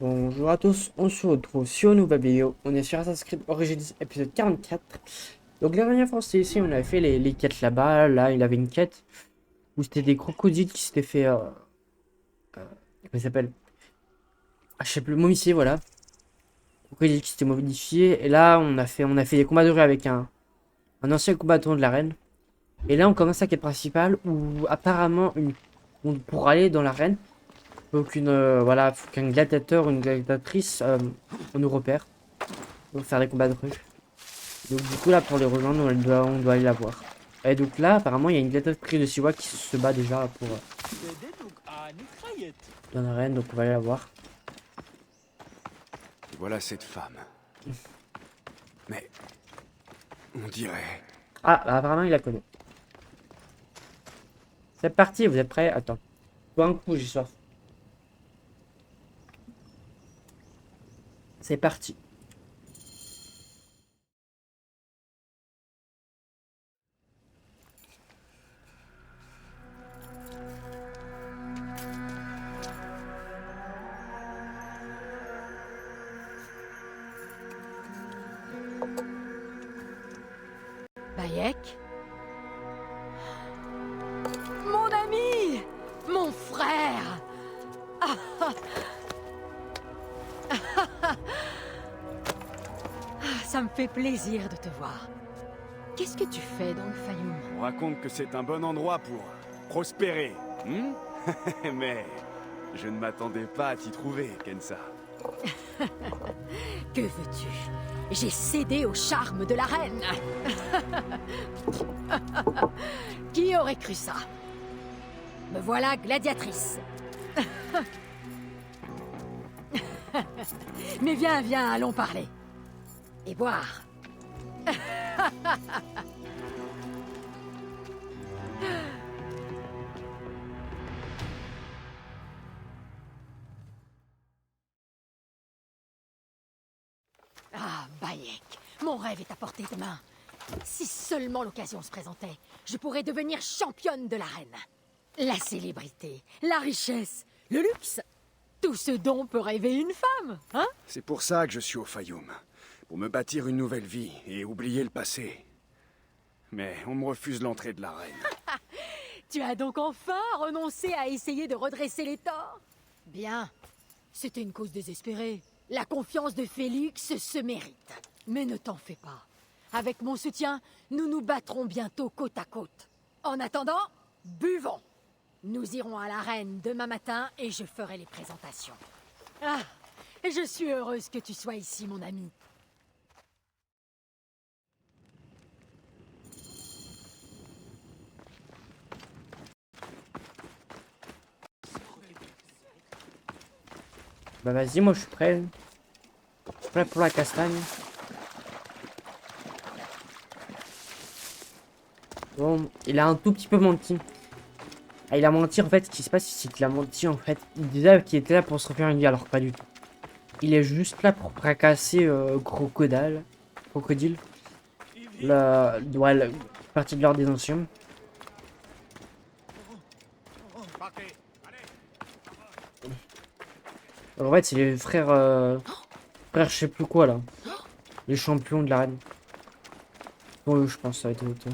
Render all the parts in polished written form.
Bonjour à tous, on se retrouve sur une nouvelle vidéo. On est sur Assassin's Creed Origins épisode 44. Donc la dernière fois c'était ici, on avait fait les quêtes là-bas. Là il avait une quête où c'était des crocodiles qui s'étaient fait... comment il s'appelle? Ah, je sais plus, momifié, voilà. Crocodiles qui s'étaient modifiés. Et là on a fait des combats de rue avec un ancien combattant de l'arène. Et là on commence la quête principale où apparemment pour aller dans l'arène, voilà, faut qu'un gladiateur ou une gladiatrice on nous repère pour faire des combats de rue. Donc du coup là pour les rejoindre on doit aller la voir. Et donc là apparemment il y a une gladiatrice de Siwa qui se bat déjà pour dans l'arène, donc on va aller la voir. Voilà cette femme. Mais on dirait... Ah bah, apparemment il la connaît. C'est parti, vous êtes prêts? Attends. Bois un coup, j'ai soif. C'est parti. Bayek? Mon ami! Mon frère! Ça me fait plaisir de te voir. Qu'est-ce que tu fais dans le Fayoum? On raconte que c'est un bon endroit pour prospérer. Mais je ne m'attendais pas à t'y trouver, Kensa. Que veux-tu? J'ai cédé au charme de la reine. Qui aurait cru ça? Me voilà gladiatrice. Mais viens, viens, allons parler. Et boire. Ah, Bayek, mon rêve est à portée de main. Si seulement l'occasion se présentait, je pourrais devenir championne de l'arène. La célébrité, la richesse, le luxe, tout ce dont peut rêver une femme, hein? C'est pour ça que je suis au Fayoum. Pour me bâtir une nouvelle vie et oublier le passé. Mais on me refuse l'entrée de la reine. Tu as donc enfin renoncé à essayer de redresser les torts? Bien. C'était une cause désespérée. La confiance de Félix se mérite. Mais ne t'en fais pas. Avec mon soutien, nous nous battrons bientôt côte à côte. En attendant, buvons. Nous irons à l'arène demain matin et je ferai les présentations. Ah, je suis heureuse que tu sois ici, mon ami. Bah vas-y, moi je suis prêt. Je suis prêt pour la castagne. Bon, il a un tout petit peu menti. Ah, il a menti en fait, ce qui se passe c'est qu'il a menti en fait. Il disait qu'il était là pour se refaire une vie alors pas du tout. Il est juste là pour fracasser crocodile. La partie de l'ordre des anciens. En fait, c'est les frères, je sais plus quoi là. Les champions de l'arène. Bon, eux, je pense que ça va être autre.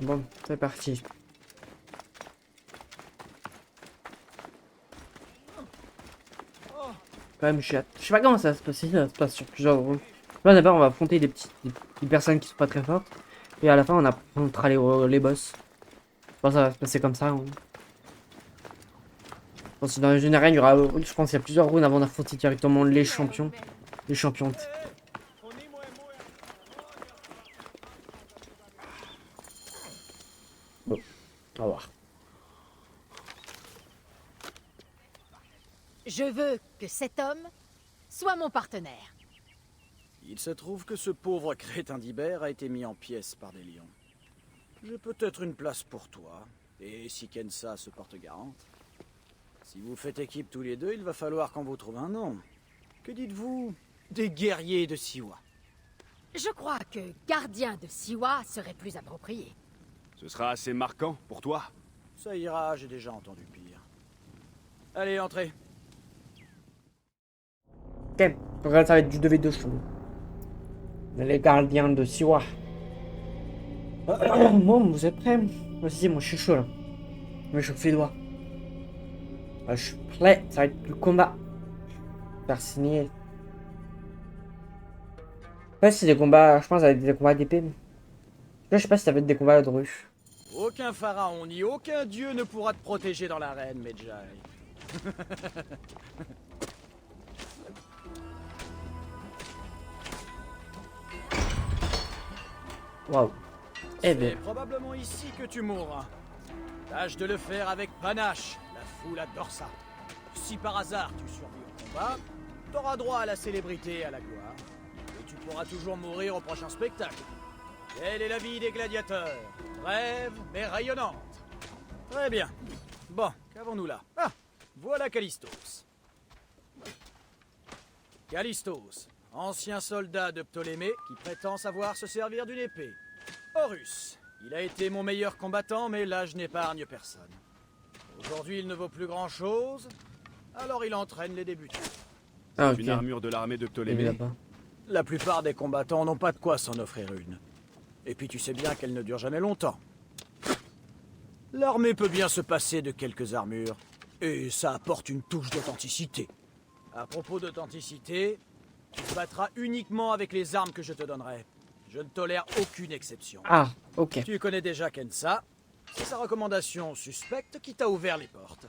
Bon, c'est parti. Quand même, je sais pas comment ça va se passer, ça se passe sur plusieurs rondes. Là, d'abord, on va affronter des personnes qui sont pas très fortes. Et à la fin, on affrontera les boss. Je pense que ça va se passer comme ça, hein. Je pense que dans une arène, il y aura, je pense qu'il y a plusieurs rounds avant d'affronter directement les champions. Les championnes. Bon, on va voir. Je veux que cet homme soit mon partenaire. Il se trouve que ce pauvre crétin d'Ibère a été mis en pièces par des lions. J'ai peut-être une place pour toi, et si Kensa se porte garante. Si vous faites équipe tous les deux, il va falloir qu'on vous trouve un nom. Que dites-vous des guerriers de Siwa? Je crois que gardien de Siwa serait plus approprié. Ce sera assez marquant pour toi. Ça ira, j'ai déjà entendu pire. Allez, entrez. Ok, donc là ça va être du 2v2 je trouve. Les gardiens de Siwa. Bon, vous êtes prêts? Vas-y, moi je suis chaud là. Moi je fais les doigts. Je suis prêt, ça va être du combat. Faire signer. Ouais, c'est des combats, je pense, avec des combats d'épée. Là, je sais pas si ça va être des combats de rue. Aucun pharaon ni aucun dieu ne pourra te protéger dans l'arène, Medjay. Waouh. Eh C'est ben, probablement ici que tu mourras. Tâche de le faire avec panache. La foule adore ça. Si par hasard tu survis au combat, t'auras droit à la célébrité et à la gloire. Et tu pourras toujours mourir au prochain spectacle. Telle est la vie des gladiateurs. Brève, mais rayonnante. Très bien. Bon, qu'avons-nous là? Ah, voilà Callistos. Callistos, ancien soldat de Ptolémée qui prétend savoir se servir d'une épée. Horus, il a été mon meilleur combattant, mais là je n'épargne personne. Aujourd'hui il ne vaut plus grand-chose, alors il entraîne les débutants. ah ok. Une armure de l'armée de Il est Ptolémée. là-bas. La plupart des combattants n'ont pas de quoi s'en offrir une. Et puis tu sais bien qu'elle ne dure jamais longtemps. L'armée peut bien se passer de quelques armures, et ça apporte une touche d'authenticité. À propos d'authenticité, tu te battras uniquement avec les armes que je te donnerai. Je ne tolère aucune exception. Ah, ok. Tu connais déjà Kensa. C'est sa recommandation suspecte qui t'a ouvert les portes.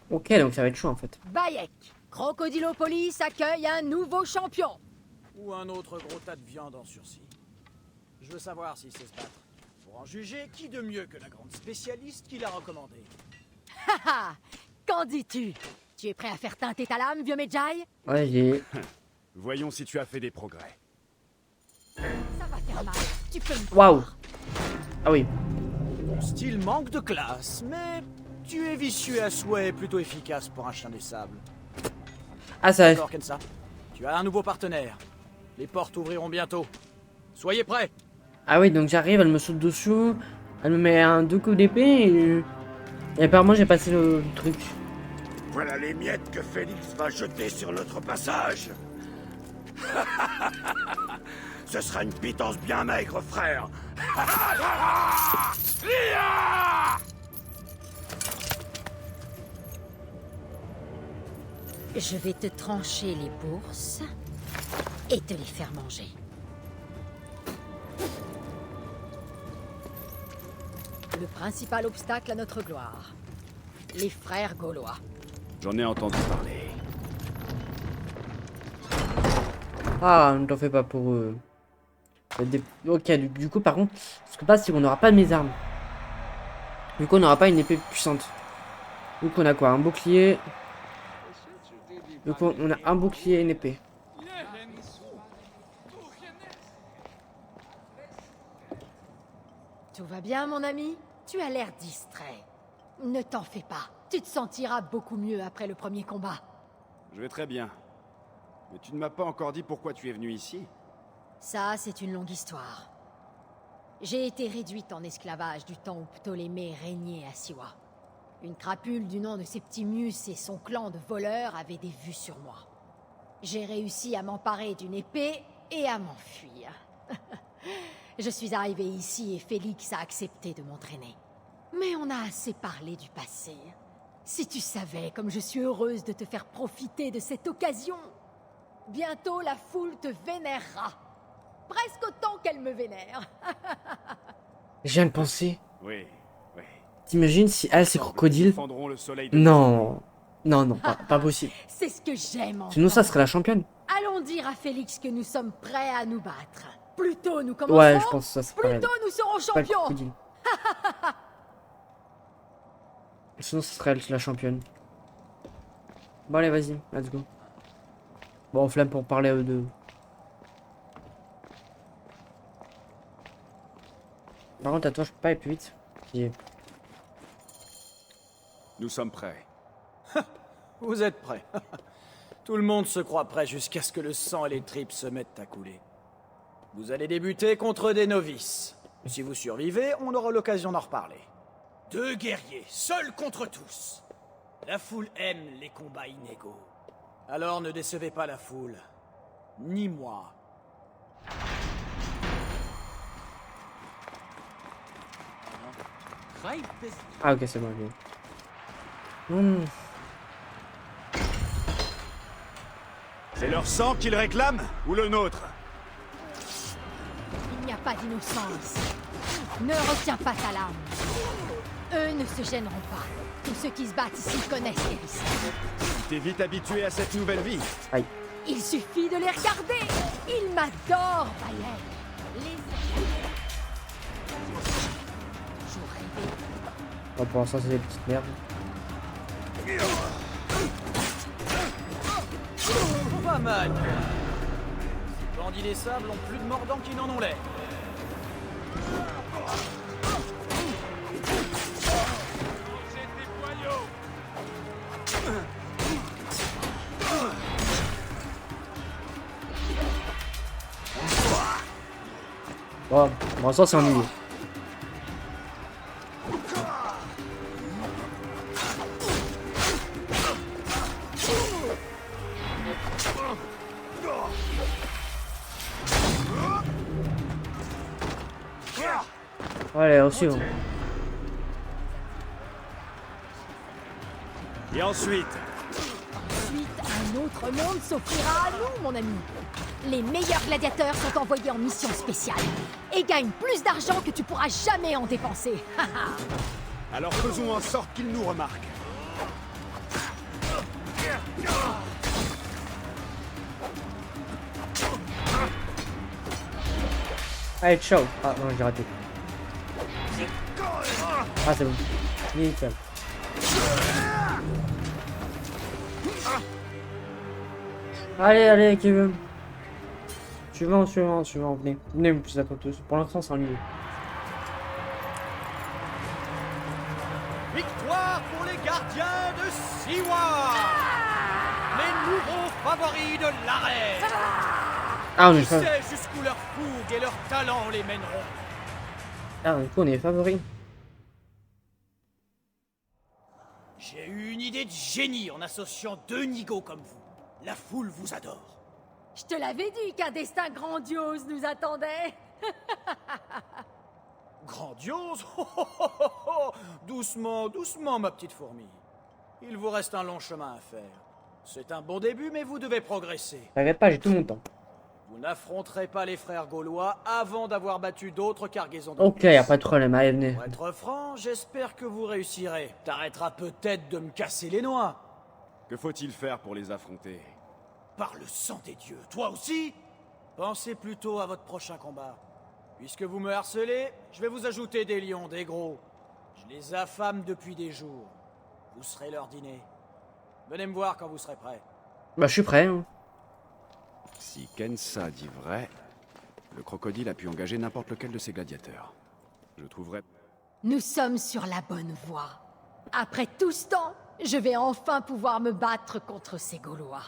Ok, donc ça va être chaud en fait. Bayek, Crocodilopolis accueille un nouveau champion. Ou un autre gros tas de viande en sursis. Je veux savoir s'il sait se battre. Pour en juger, qui de mieux que la grande spécialiste qui l'a recommandé? Haha, qu'en dis-tu? Tu es prêt à faire teinter ta lame, vieux Medjay? Ouais, j'ai... Voyons si tu as fait des progrès. Ça va faire mal, tu peux me Waouh. croire. Ah oui. Ton style manque de classe, mais tu es vicieux à souhait et plutôt efficace pour un chien des sables. Ah ça... D'accord, Kensa. Tu as un nouveau partenaire. Les portes ouvriront bientôt. Soyez prêts. Ah oui, donc j'arrive, elle me saute dessous, elle me met un 2 coups d'épée et apparemment j'ai passé le truc. Voilà les miettes que Félix va jeter sur notre passage. Ce sera une pitance bien maigre, frère. Je vais te trancher les bourses et te les faire manger. Le principal obstacle à notre gloire. Les frères gaulois. J'en ai entendu parler. Ah, ne t'en fais pas pour eux. Ok, du coup par contre, ce qui se passe c'est qu'on n'aura pas de mes armes. Du coup on n'aura pas une épée puissante. Du coup on a quoi? Un bouclier. Du coup on a un bouclier et une épée. Tout va bien, mon ami? Tu as l'air distrait. Ne t'en fais pas. Tu te sentiras beaucoup mieux après le premier combat. Je vais très bien. Mais tu ne m'as pas encore dit pourquoi tu es venu ici. Ça, c'est une longue histoire. J'ai été réduite en esclavage du temps où Ptolémée régnait à Siwa. Une crapule du nom de Septimius et son clan de voleurs avaient des vues sur moi. J'ai réussi à m'emparer d'une épée et à m'enfuir. Je suis arrivée ici et Félix a accepté de m'entraîner. Mais on a assez parlé du passé. Si tu savais comme je suis heureuse de te faire profiter de cette occasion. Bientôt la foule te vénérera. Presque autant qu'elle me vénère. Je viens de penser. Oui, oui. T'imagines si elle c'est crocodile? Défendront le soleil de Non. Non, non, pas possible. C'est ce que j'aime entendre. Sinon ça serait la championne. Allons dire à Félix que nous sommes prêts à nous battre. Plus tôt nous commençons, Ouais, je pense que ça serait plus pareil. tôt nous serons Pas le champions. crocodile. Sinon ce serait elle la championne. Bon allez vas-y, let's go. Bon on flamme pour parler à eux deux. Par contre à toi je peux pas aller plus vite. Qui- Nous sommes prêts. Vous êtes prêts. Tout le monde se croit prêt jusqu'à ce que le sang et les tripes se mettent à couler. Vous allez débuter contre des novices. Si vous survivez, on aura l'occasion d'en reparler. 2 guerriers, seuls contre tous. La foule aime les combats inégaux. Alors ne décevez pas la foule. Ni moi. Ah ok, c'est bon. Ok. Hmm. C'est leur sang qu'ils réclament ou le nôtre? Il n'y a pas d'innocence. Ne retiens pas ta larme. Eux ne se gêneront pas. Tous ceux qui se battent ici connaissent les risques. T'es vite habitué à cette nouvelle vie. Aïe. Il suffit de les regarder. Ils m'adorent, Bayek. Toujours rêvé. Bon, pour l'instant, c'est des petites merdes. Pas mal. Ces bandits des sables ont plus de mordants qu'ils n'en ont l'air. Bon, pour l'instant, c'est ennuyeux. Allez, au suivant. Et ensuite, Ensuite, un autre monde s'offrira à nous, mon ami. Les meilleurs gladiateurs sont envoyés en mission spéciale et gagnent plus d'argent que tu pourras jamais en dépenser. alors faisons en sorte qu'ils nous remarquent. Allez, ciao. Ah non, j'ai raté. Ah, c'est bon. Nickel. Allez, allez, qui veut? Suivant, venez. Venez, me plus à tous. Pour l'instant, c'est ennuyeux. Victoire pour les gardiens de Siwa! Les nouveaux favoris de l'arène! Ah, on est Je favoris. sais jusqu'où leur fougue et leur talent les mèneront. Ah, du coup, on est favoris. J'ai eu une idée de génie en associant 2 nigauds comme vous. La foule vous adore. Je te l'avais dit qu'un destin grandiose nous attendait. Grandiose? Doucement, doucement, ma petite fourmi. Il vous reste un long chemin à faire. C'est un bon début, mais vous devez progresser. T'inquiète pas, j'ai tout mon temps. Vous n'affronterez pas les frères gaulois avant d'avoir battu d'autres cargaisons de Ok, y a pas de problème, allez, venez. Pour être franc, j'espère que vous réussirez. T'arrêteras peut-être de me casser les noix. Que faut-il faire pour les affronter? Par le sang des dieux, toi aussi? Pensez plutôt à votre prochain combat. Puisque vous me harcelez, je vais vous ajouter des lions, des gros. Je les affame depuis des jours. Vous serez leur dîner. Venez me voir quand vous serez prêts. Bah, je suis prêt. Hein. Si Kensa dit vrai, le crocodile a pu engager n'importe lequel de ses gladiateurs. Je trouverais... Nous sommes sur la bonne voie. Après tout ce temps, je vais enfin pouvoir me battre contre ces Gaulois.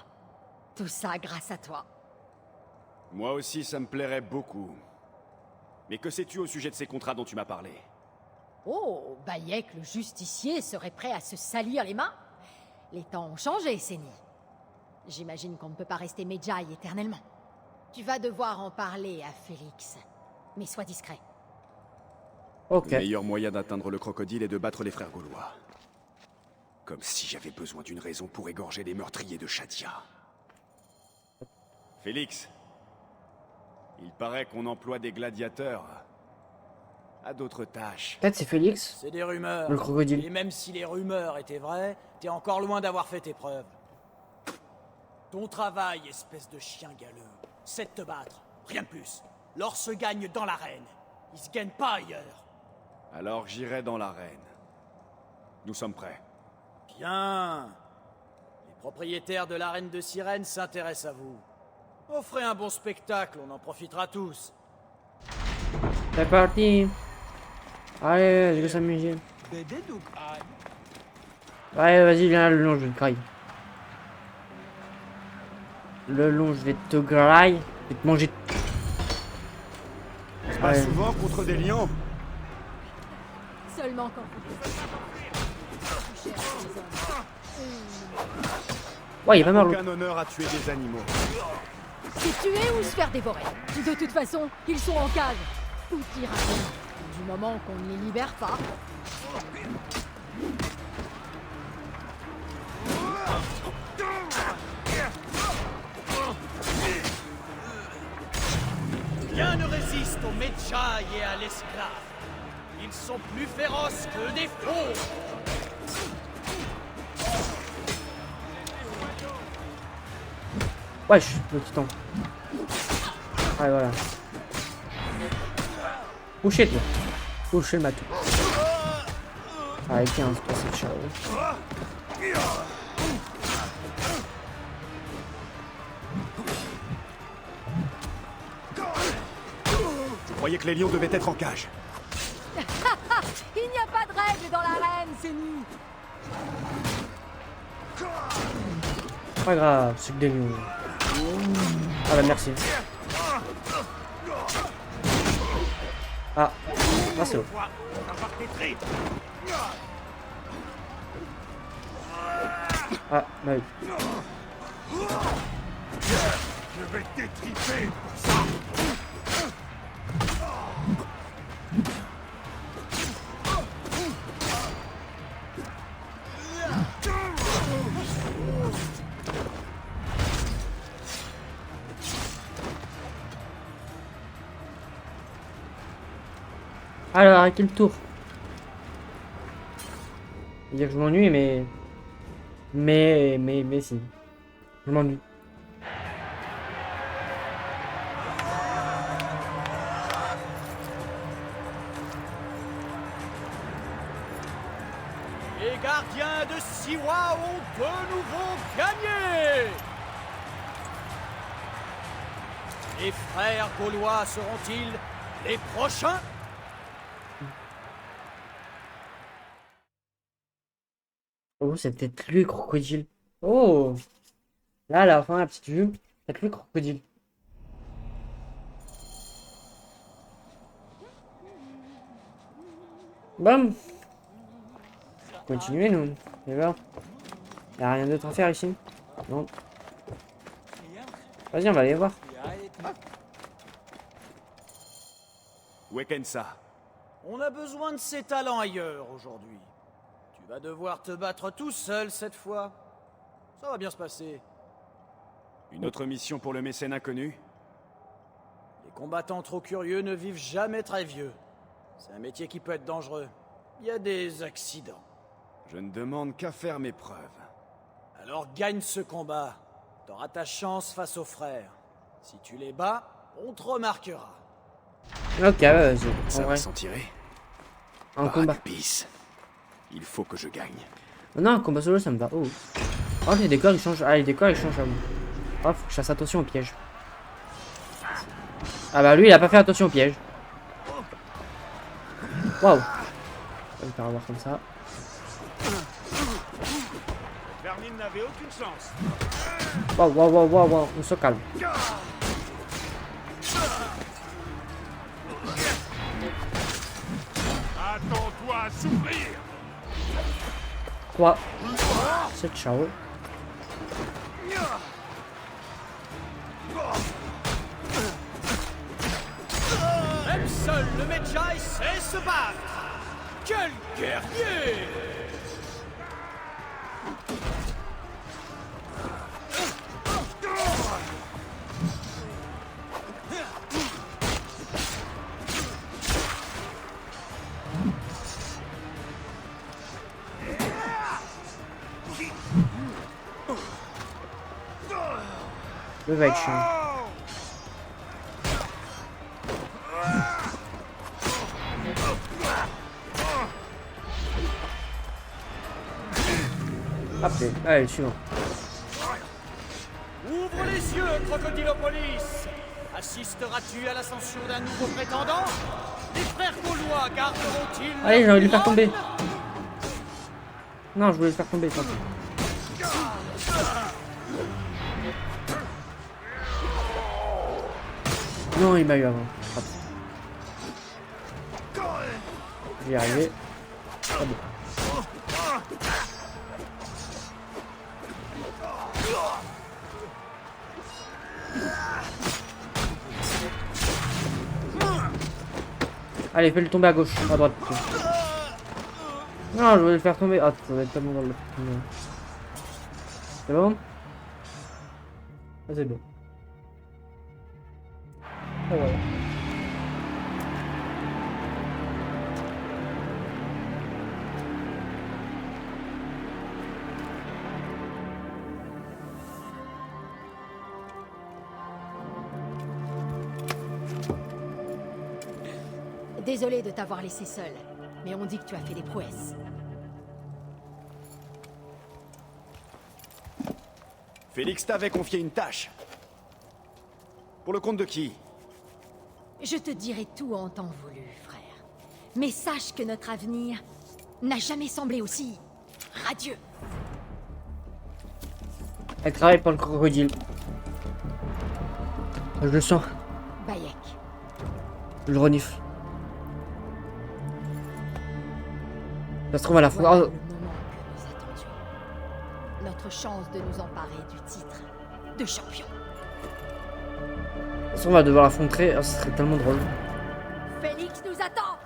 Tout ça grâce à toi. Moi aussi, ça me plairait beaucoup. Mais que sais-tu au sujet de ces contrats dont tu m'as parlé? Oh, Bayek le justicier serait prêt à se salir les mains? Les temps ont changé, Séni. J'imagine qu'on ne peut pas rester Medjay éternellement. Tu vas devoir en parler à Félix. Mais sois discret. Ok. Le meilleur moyen d'atteindre le crocodile est de battre les frères gaulois. Comme si j'avais besoin d'une raison pour égorger les meurtriers de Shadia. Félix, il paraît qu'on emploie des gladiateurs à d'autres tâches. Peut-être c'est Félix, C'est des rumeurs. le crocodile. Et même si les rumeurs étaient vraies, t'es encore loin d'avoir fait tes preuves. Ton travail, espèce de chien galeux, c'est de te battre, rien de plus. L'or se gagne dans l'arène. Il se gagne pas ailleurs. Alors j'irai dans l'arène. Nous sommes prêts. Bien. Les propriétaires de l'arène de Sirène s'intéressent à vous. Offrez un bon spectacle, on en profitera tous. C'est parti. Allez, je vais s'amuser. Ouais, vas-y, viens, le long, je vais te graille. Le long, je vais te graille. Je vais te manger. bats Ouais. souvent contre des lions? Seulement quand vous plus cher que les hommes. Ouais, il est pas mal. Aucun honneur à tuer des animaux. C'est tuer ou se faire dévorer. De toute façon, ils sont en cage. Tout ira bien. Du moment qu'on ne les libère pas. Rien ne résiste aux Medjay et à l'esclave. Ils sont plus féroces que des fauves. Wesh, le titan. Ouais, voilà. Couchez toi. Couchez le matou. Ah, et 15, toi, c'est ciao. Je croyais que les lions devaient être en cage. Il n'y a pas de règles dans l'arène, c'est nous. Pas grave, c'est que des lions. Ah bah merci. Ah, ah c'est bon. Ah, bah oui. Je vais t'étriper pour ça. Alors, à quel tour? Je veux dire que je m'ennuie, mais... Mais si. Je m'ennuie. Les gardiens de Siwa ont de nouveau gagné. Les frères gaulois seront-ils les prochains? Oh, c'est peut-être lui, crocodile. Oh! Là, à la fin, la petite vue, c'est peut-être lui, crocodile. Bam! Continuez, nous. Et voilà. Y a rien d'autre à faire ici? Non. Vas-y, on va aller voir. Wekensa. On a besoin de ses talents ailleurs aujourd'hui. Tu vas devoir te battre tout seul cette fois. Ça va bien se passer. Une autre mission pour le mécène inconnu? Les combattants trop curieux ne vivent jamais très vieux. C'est un métier qui peut être dangereux. Il y a des accidents. Je ne demande qu'à faire mes preuves. Alors gagne ce combat. T'auras ta chance face aux frères. Si tu les bats, on te remarquera. Ok, ouais, vas-y. Ça En va vrai, s'en tirer? un combat. Bis. Il faut que je gagne. Non, un combat solo, ça me va. Oh. Oh, les décors, ils changent. Ah, les décors, ils changent. Oh, faut que je fasse attention au piège. Ah bah lui, il a pas fait attention au piège. Waouh. On va le faire avoir comme ça. Vermine n'avait aucune chance. Waouh, waouh, waouh, waouh, waouh. On se calme. Attends-toi à souffrir. 3. C'est ciao. Même seul le Medjay sait se battre. Quel guerrier! Le va être chiant. Après, allez, suivant. Ouvre les yeux, Crocodilopolis! Assisteras-tu à l'ascension d'un nouveau prétendant? Les frères gaulois garderont-ils... Allez, j'ai envie de le faire couronne? tomber. Non, je voulais le faire tomber, tant pis. Non, il m'a eu avant. Hop. Je vais y arriver. Ah bon. Allez, fais-le tomber à gauche, à droite. Non, je voulais le faire tomber. Ah, ça va être tellement dans le... C'est bon? Ah, c'est bon. Ah, voilà. Désolé de t'avoir laissé seul, mais on dit que tu as fait des prouesses. Félix t'avait confié une tâche. Pour le compte de qui? Je te dirai tout en temps voulu, frère. Mais sache que notre avenir n'a jamais semblé aussi radieux. Elle travaille pour le crocodile. Je le sens, Bayek, je le renifle. Ça se trouve à la voilà fois. le moment que nous attendions. Notre chance de nous emparer du titre de champion. Ça se trouve, on va devoir l'affronter. Ah, ce serait tellement drôle. Félix nous attend.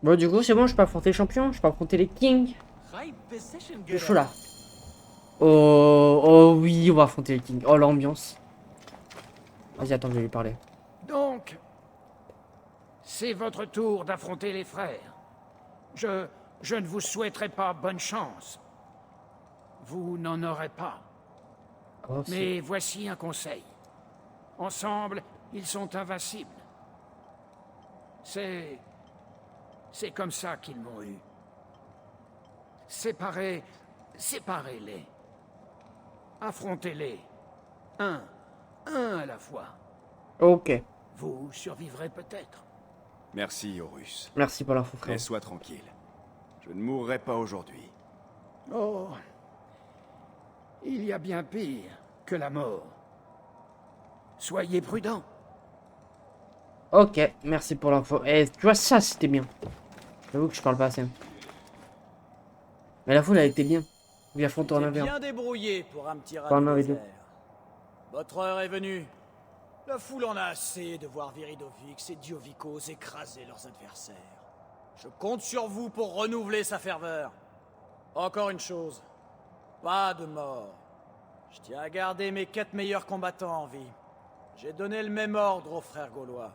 Bon, du coup, c'est bon, je peux affronter les champions, je peux affronter les kings. Je suis chaud là. Oh, oh oui, on va affronter les kings. Oh, l'ambiance. Vas-y, attends, je vais lui parler. Donc, c'est votre tour d'affronter les frères. Je ne vous souhaiterais pas bonne chance. Vous n'en aurez pas. Oh, Mais voici un conseil. Ensemble, ils sont invincibles. C'est comme ça qu'ils m'ont eu. Séparez-les. Affrontez-les. Un à la fois. ok. Vous survivrez peut-être. Merci, Horus. Merci pour l'info, frère. Mais sois tranquille. Je ne mourrai pas aujourd'hui. Oh, il y a bien pire que la mort. Soyez prudents. Ok, merci pour l'info. Et tu vois, ça, c'était bien. J'avoue que je parle pas assez. Mais la foule, elle était bien. Il affronte en C'est avion. bien débrouillé pour un petit Pas en rat avion. Votre heure est venue. La foule en a assez de voir Viridovix et Diovikos écraser leurs adversaires. Je compte sur vous pour renouveler sa ferveur. Encore une chose, pas de mort. Je tiens à garder mes 4 meilleurs combattants en vie. J'ai donné le même ordre aux frères gaulois.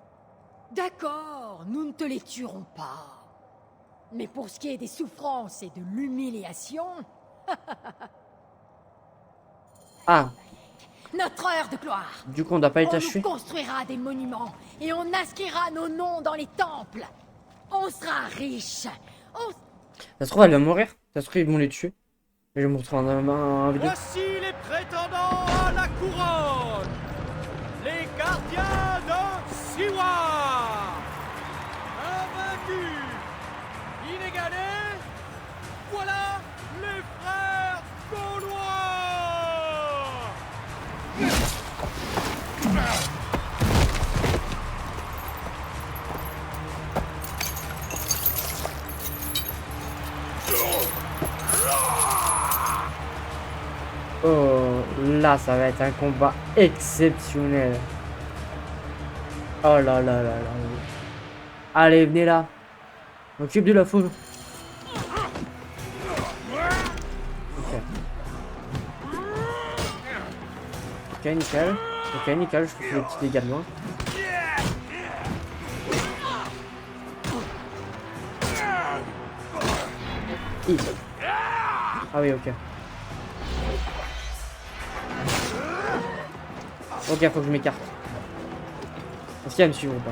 D'accord, nous ne te les tuerons pas. Mais pour ce qui est des souffrances et de l'humiliation, Ah, notre heure de gloire. du coup, on doit pas être On nous achevé. construira des monuments et on inscrira nos noms dans les temples. On sera riche. Ça se trouve, elle va mourir. Ça se trouve, ils vont les tuer. Et je vais me retrouver en vidéo. Voici les prétendants à la couronne. Les gardiens de Siwa. Invaincus, inégalés, voilà les frères gaulois. Oh, là, ça va être un combat exceptionnel. Oh là là là là. Allez, venez là. On occupe de la foule. Ok. Ok, nickel. Ok, nickel, je fais des petits dégâts de loin. Hi. Ah oui, ok. Ok, faut que je m'écarte. Est-ce qu'il va me suivre ou pas?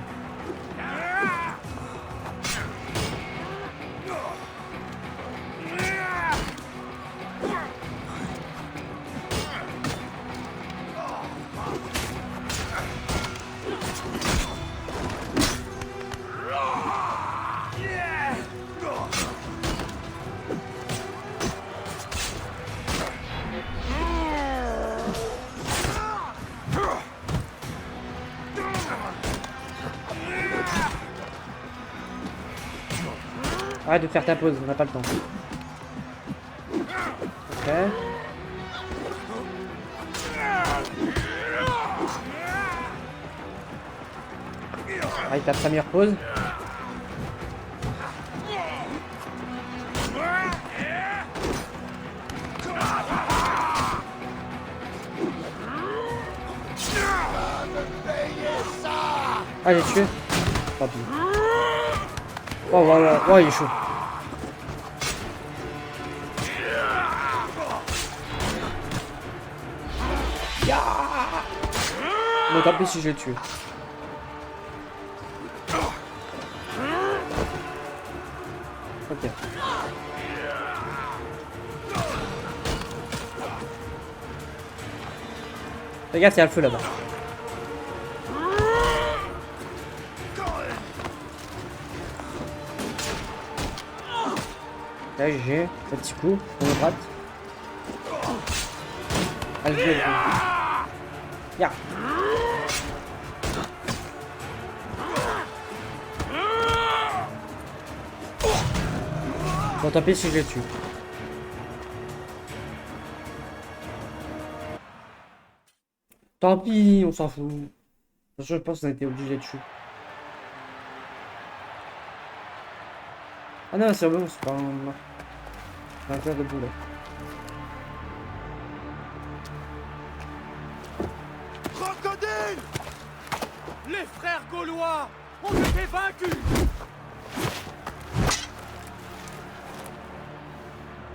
Arrête de faire ta pause, on n'a pas le temps. Ok. Ah, il tape sa meilleure pause. Ah, j'ai tué. Tant pis. Oh, voilà. Oh, il est chaud. Bon, tant pis si je l'ai tué. Ok. Regarde, il y a le feu là-bas. Là, j'ai un petit coup pour le droite. Allez, je vais. Ya. Bon, tant pis si je le tue. Tant pis, on s'en fout. De toute façon, je pense qu'on a été obligé de tuer. Ah non, c'est bon, c'est pas un cœur de boulet. Crocodile! Les frères gaulois ont été vaincus!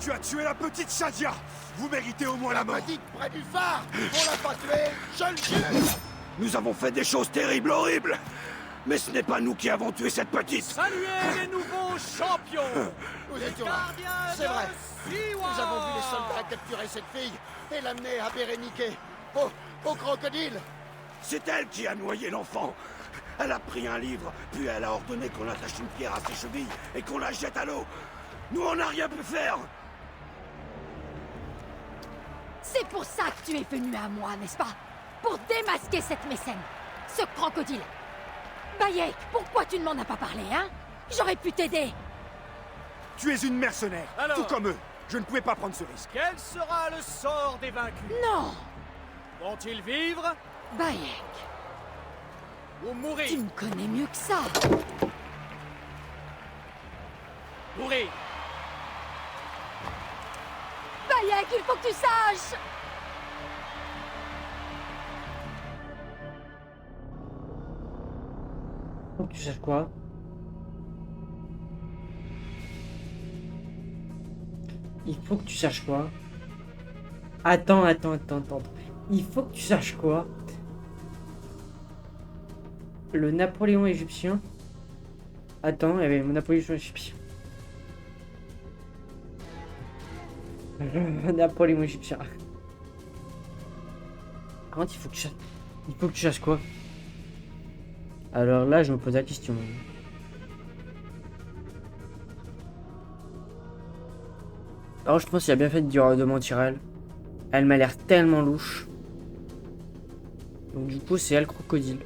Tu as tué la petite Shadia. Vous méritez au moins la mort. Petite près du phare. On l'a pas tué, je le jure. Nous avons fait des choses terribles, horribles. Mais ce n'est pas nous qui avons tué cette petite. Saluez les nouveaux champions! Nous étions là. C'est vrai. Nous avons vu les soldats capturer cette fille et l'amener à Béréniké, au crocodile. C'est elle qui a noyé l'enfant. Elle a pris un livre, puis elle a ordonné qu'on attache une pierre à ses chevilles et qu'on la jette à l'eau. Nous, on n'a rien pu faire. C'est pour ça que tu es venu à moi, n'est-ce pas? Pour démasquer cette mécène, ce crocodile. Bayek, pourquoi tu ne m'en as pas parlé, hein? J'aurais pu t'aider. Tu es une mercenaire, Alors tout comme eux. Je ne pouvais pas prendre ce risque. Quel sera le sort des vaincus? Non, Vont-ils vivre Bayek, ou mourir? tu me connais mieux que ça. Mourir! Bayek, il faut que tu saches. Faut que tu saches quoi? Il faut que tu saches quoi? Attends. Il faut que tu saches quoi? Le Napoléon égyptien. Attends, il y avait mon Napoléon égyptien. Napoléon égyptien. Par contre, il faut que tu saches quoi? Alors là, je me pose la question. Alors, je pense qu'il a bien fait de mentir à elle. Elle m'a l'air tellement louche. Donc du coup, c'est elle crocodile.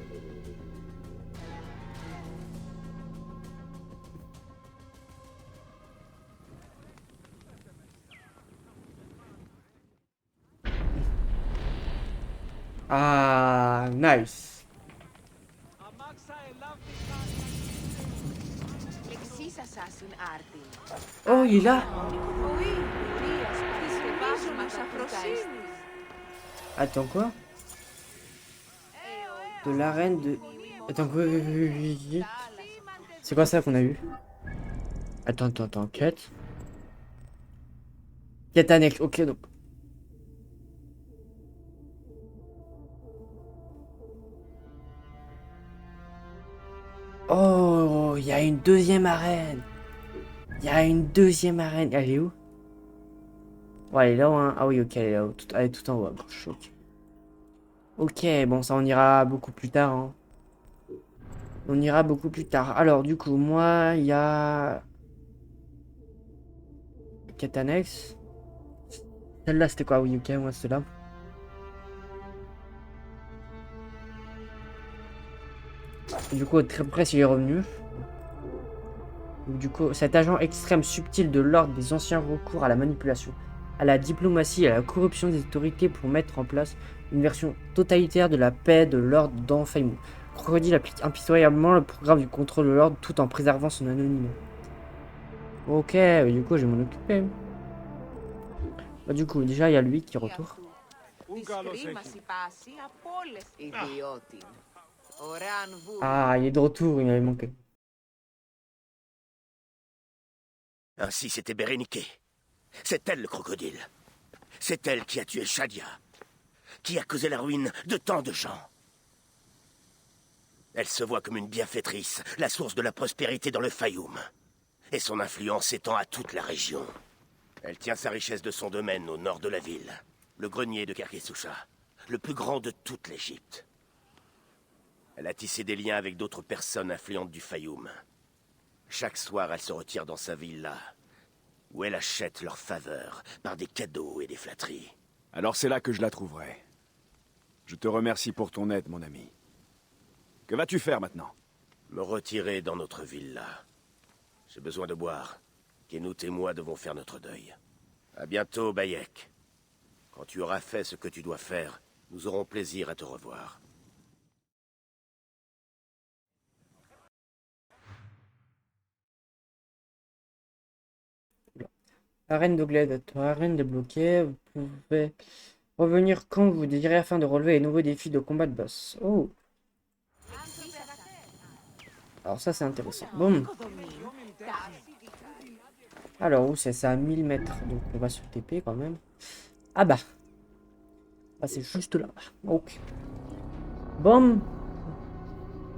Ah, nice. Oh, il est là. Attends, quoi? De l'arène de... Attends, quoi? C'est quoi ça qu'on a eu? Attends, quête. Quête annexe, ok, donc. Oh, il y a une deuxième arène. Elle est où? Ouais, elle est là, hein. Ah oui, ok, elle est là. Elle est tout en haut à gauche. Ok. Ok, bon, ça, on ira beaucoup plus tard. Hein. On ira beaucoup plus tard. Alors, du coup, moi, il y a... Quête annexe. Celle-là, c'était quoi? Oui, ok, moi, c'est là. Du coup, très près, il est revenu. Donc, du coup, cet agent extrême subtil de l'ordre des anciens recours à la manipulation, à la diplomatie et à la corruption des autorités pour mettre en place une version totalitaire de la paix de l'ordre dans Faimou. Crocodile applique impitoyablement le programme du contrôle de l'ordre tout en préservant son anonymat. Ok, du coup, je vais m'en occuper. Bah, du coup, déjà, il y a lui qui retourne. Ah, il est de retour, il m'avait manqué. Ainsi, c'était Béréniké. C'est elle le crocodile. C'est elle qui a tué Shadia, qui a causé la ruine de tant de gens. Elle se voit comme une bienfaitrice, la source de la prospérité dans le Fayoum. Et son influence s'étend à toute la région. Elle tient sa richesse de son domaine au nord de la ville, le grenier de Kerkesoucha, le plus grand de toute l'Égypte. Elle a tissé des liens avec d'autres personnes influentes du Fayoum. Chaque soir, elle se retire dans sa villa, où elle achète leur faveur par des cadeaux et des flatteries. Alors c'est là que je la trouverai. Je te remercie pour ton aide, mon ami. Que vas-tu faire maintenant? Me retirer dans notre villa. J'ai besoin de boire. Kenut et moi devons faire notre deuil. À bientôt, Bayek. Quand tu auras fait ce que tu dois faire, nous aurons plaisir à te revoir. Arène de Glade, arène débloquée. Vous pouvez revenir quand vous désirez afin de relever les nouveaux défis de combat de boss. Oh. Alors ça c'est intéressant. Bon. Alors où c'est ça à 1000 mètres. Donc on va sur le TP quand même. Ah bah. Ah c'est juste là. Ok. Bon.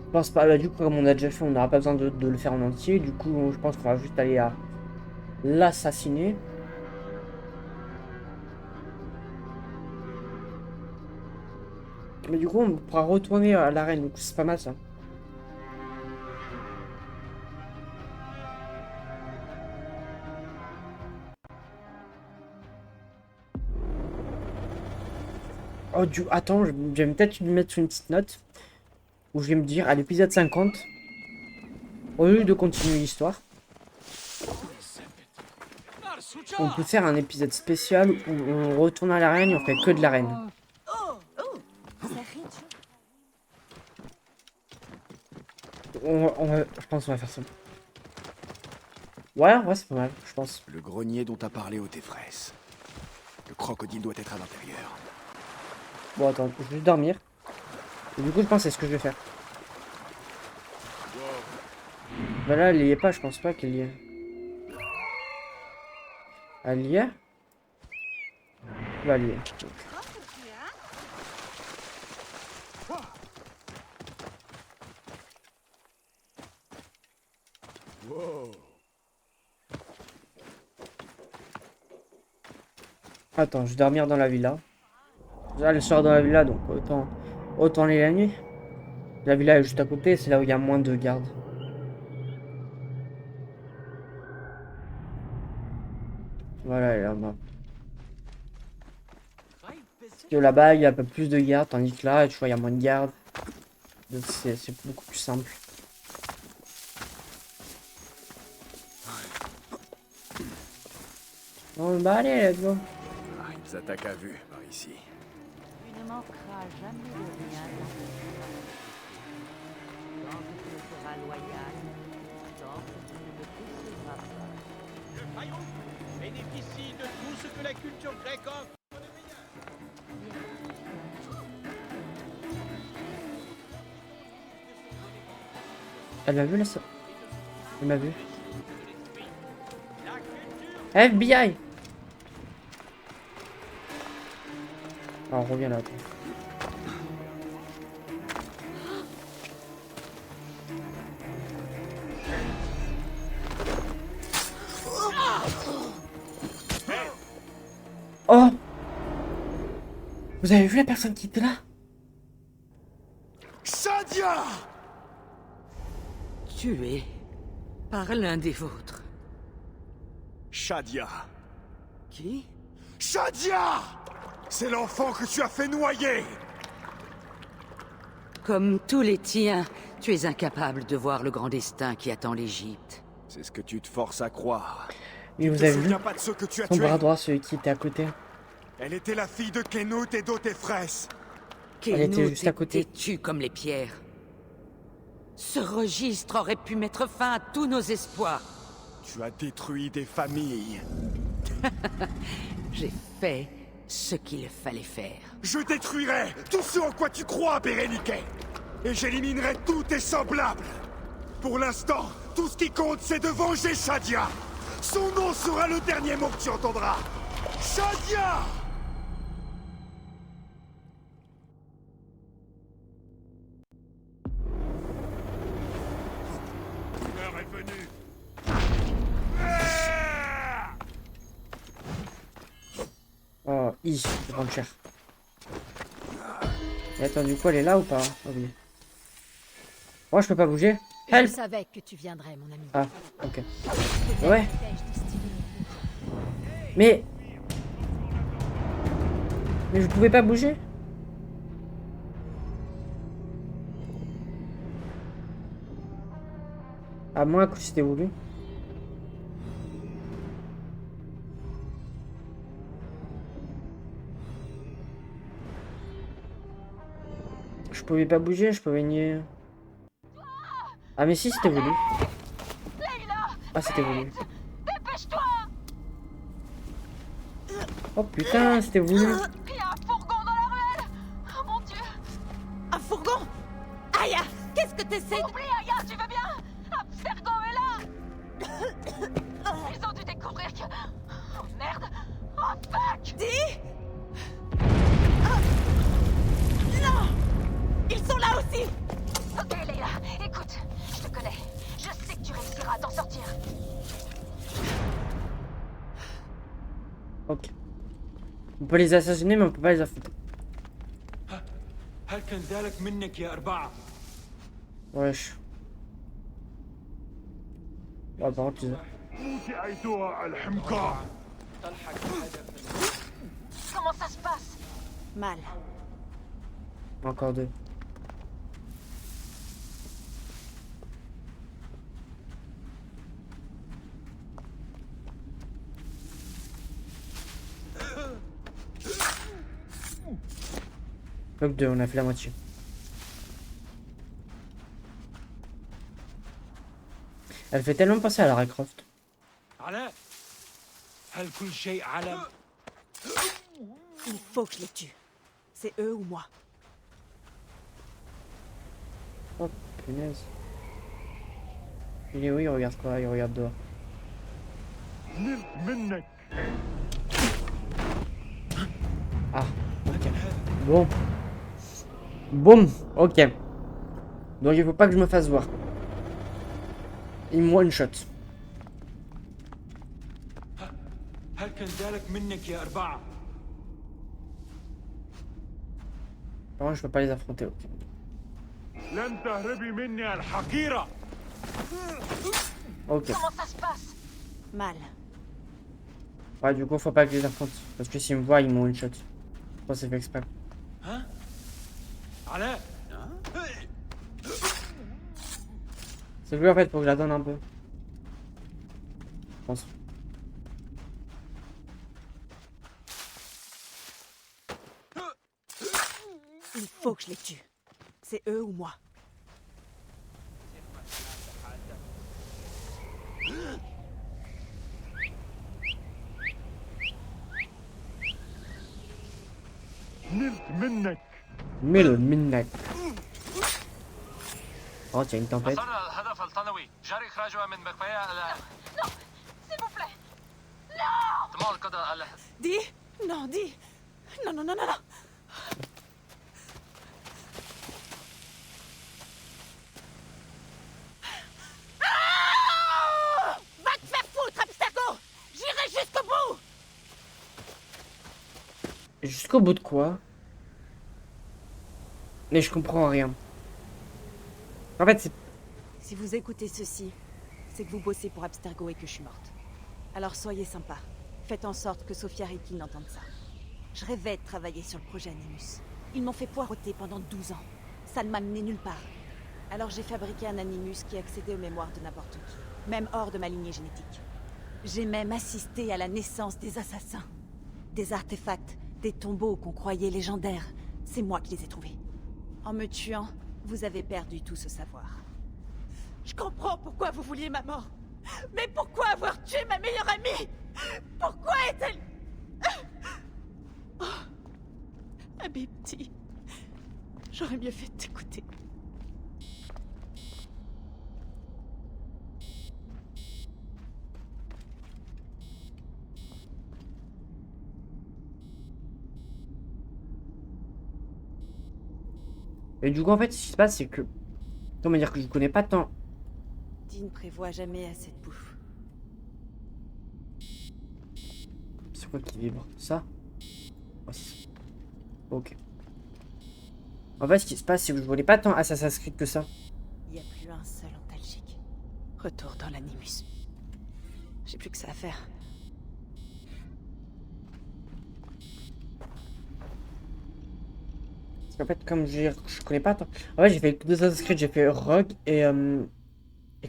Je pense pas. Bah, du coup comme on a déjà fait, on n'aura pas besoin de le faire en entier. Du coup je pense qu'on va juste aller à l'assassiner. Mais du coup on pourra retourner à l'arène. Donc c'est pas mal ça. Oh, attends, je vais peut-être lui mettre une petite note où je vais me dire à l'épisode 50, au lieu de continuer l'histoire, on peut faire un épisode spécial où on retourne à l'arène et on fait que de l'arène. Je pense qu'on va faire ça. Ouais, c'est pas mal, je pense. Le grenier dont a parlé Otefres. Le crocodile doit être à l'intérieur. Bon, attends, je vais juste dormir. Et du coup, je pense que c'est ce que je vais faire. Bah là, elle y est pas, je pense pas qu'elle y est. Elle y est? Bah, elle y est. Attends, je vais dormir dans la villa. Là, elle sort dans la villa, donc autant aller la nuit. La villa est juste à côté, c'est là où il y a moins de gardes. Voilà, elle est là-bas. Parce que là-bas, il y a un peu plus de gardes, tandis que là, tu vois, il y a moins de gardes. Donc c'est beaucoup plus simple. Bon, bah allez, let's go. Ah, ils attaquent à vue par ici. Tu ne manqueras jamais de rien. Tant que tu le seras loyal, tant que tu ne le décevras pas. Le Fayoum bénéficie de tout ce que la culture grecque offre de meilleur. Elle m'a vu là, ça. Elle m'a vu. FBI. Alors, on revient là. Attends. Oh! Vous avez vu la personne qui était là? Shadia! Tué par l'un des vôtres. Shadia. Qui? Shadia! C'est l'enfant que tu as fait noyer! Comme tous les tiens, tu es incapable de voir le grand destin qui attend l'Égypte. C'est ce que tu te forces à croire. Mais vous Tu te avez vu souviens pas de ceux que tu as son tués? bras droit, celui qui était à côté. Elle était la fille de Kenut et d'Otefres. Elle était Kenut juste à côté. est têtu comme les pierres. Ce registre aurait pu mettre fin à tous nos espoirs. Tu as détruit des familles. J'ai fait ce qu'il fallait faire. Je détruirai tout ce en quoi tu crois, Bérénique. Et j'éliminerai tous tes semblables. Pour l'instant, tout ce qui compte, c'est de venger Shadia. Son nom sera le dernier mot que tu entendras. Shadia! L'heure est venue. Oh, je vais prendre cher. Et attends, du coup, elle est là ou pas? Ah oui. Moi, je peux pas bouger. Je Help! savais que tu viendrais, mon ami. Ah, ok. C'était Ouais. un piège destiné. Mais je pouvais pas bouger. À moins que c'était voulu. Je pouvais pas bouger, je pouvais nier. Ah mais si, c'était voulu. Ah, c'était voulu. Oh putain, c'était voulu. Il y a un fourgon dans la ruelle. Oh mon dieu. Un fourgon? Aya, qu'est-ce que t'essaies de... Oublie, Aya, tu veux bien? Abstergo est là. Ils ont dû découvrir que... Oh merde. Oh fuck. Dis? Non! Ils sont là aussi! Ok, Leila, écoute. Je te connais. Je sais que tu réussiras à t'en sortir. Ok. On peut les assassiner, mais on peut pas les affronter. هل كان ذلك منك يا أربعة؟ Wesh. Ah, par contre, موتي أيتها الحمقى. Comment ça se passe? Mal. encore deux. Donc deux, on a fait la moitié. Elle fait tellement penser à Lara Croft. علاء هل كل شيء على Il faut que je les tue. C'est eux ou moi. Oh punaise. Il est où? Il regarde quoi? Il regarde dehors. Ah, ok. Bon. Boum, ok. Donc il faut pas que je me fasse voir. Il me one shot. هل كان ذلك منك يا أربعة؟ Non, je peux pas les affronter. Ok. لن تهربي مني الحقيرة. Ok. Comment ça se passe? Mal. Ouais, du coup, faut pas que je les affronte. Parce que s'ils me voient, ils m'ont one shot. Je pense que c'est fait exprès. ها؟ علاء C'est lui en fait, faut que je la donne un peu. Je pense. Il faut que je les tue. C'est eux ou moi. Mille midnight. Oh, tiens, une tempête. الهدف الثانوي جري إخراجها من مخفيها Non, s'il vous plaît. Non! احتمال القدر Dis? Non, dis. Non, non, non, non, non. Ah! Va te faire foutre, Abstergo! J'irai jusqu'au bout! Jusqu'au bout de quoi? Mais je comprends rien. En fait, c'est... Si vous écoutez ceci, c'est que vous bossez pour Abstergo et que je suis morte. Alors soyez sympa. Faites en sorte que Sophia Rikin entende ça. Je rêvais de travailler sur le projet Animus. Ils m'ont fait poireauter pendant 12 ans. Ça ne m'a mené nulle part. Alors j'ai fabriqué un Animus qui accédait aux mémoires de n'importe qui. même hors de ma lignée génétique. J'ai même assisté à la naissance des assassins. Des artefacts, des tombeaux qu'on croyait légendaires. C'est moi qui les ai trouvés. En me tuant, vous avez perdu tout ce savoir. Je comprends pourquoi vous vouliez ma mort. Mais pourquoi avoir tué ma meilleure amie? Pourquoi est-elle... Oh. Habibti, j'aurais mieux fait de t'écouter. Et du coup, en fait, ce qui se passe, c'est que... Comment dire que je connais pas tant... Dean ne prévoit jamais assez de bouffe. C'est quoi qui vibre? Ça? Oh, ok. En fait, ce qui se passe, c'est que je connais pas tant Assassin's Creed que ça. Il n'y a plus un seul antalgique. Retour dans l'animus. J'ai plus que ça à faire. En fait, comme je connais pas tant. En fait, j'ai fait deux Assassin's Creed, j'ai fait Rogue et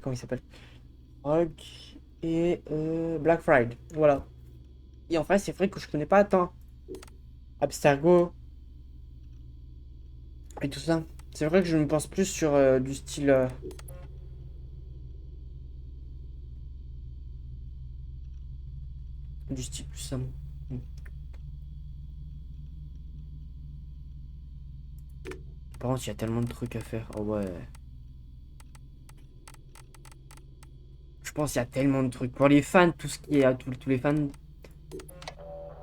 comment il s'appelle? Rogue et Black Friday. Voilà. Et en fait, c'est vrai que je connais pas tant Abstergo et tout ça. C'est vrai que je me pense plus sur du style. Du style plus simple. Par contre, il y a tellement de trucs à faire. Oh ouais. Je pense qu'il y a tellement de trucs. Pour les fans, tout ce qui est à tous les fans.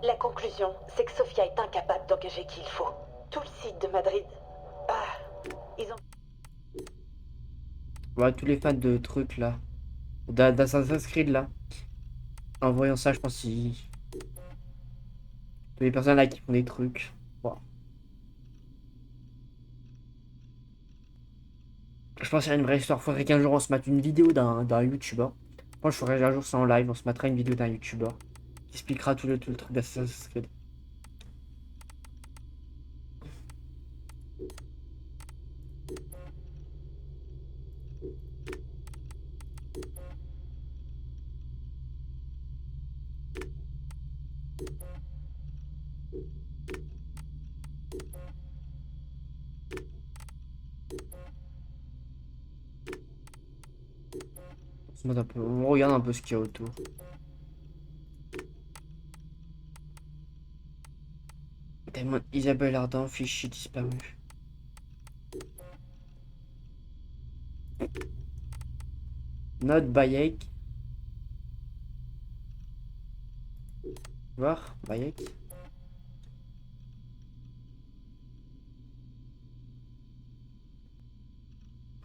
La conclusion, c'est que Sofia est incapable d'engager qui il faut. Tout le site de Madrid. Ils ont... Ouais, tous les fans de trucs là. D'Assassin's Creed là. En voyant ça, je pense qu'ils... Toutes les personnes là qui font des trucs. Wow. Je pense qu'il y a une vraie histoire. Faudrait qu'un jour on se mette une vidéo d'un youtubeur. Moi je ferais un jour ça en live. On se mettra une vidéo d'un youtubeur qui expliquera tout le truc d'Assassin's Creed. On regarde un peu ce qu'il y a autour. Tellement Isabelle Ardan, fichier disparu. Note Bayek. Voir Bayek.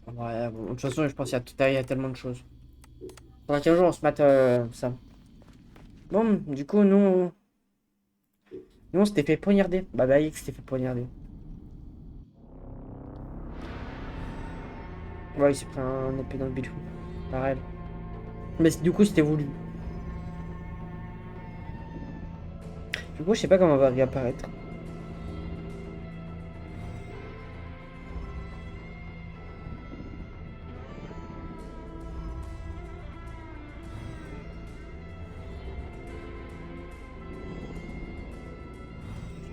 Ouais, bon, de toute façon, je pense qu'il y a tellement de choses. Faudrait qu'un jour on se mette ça. Bon, du coup, nous on s'était fait poignarder. Bah, Bayek s'était fait poignarder. Ouais, il s'est pris un épée dans le bidou. Pareil. Mais du coup, c'était voulu. Du coup, je sais pas comment on va réapparaître.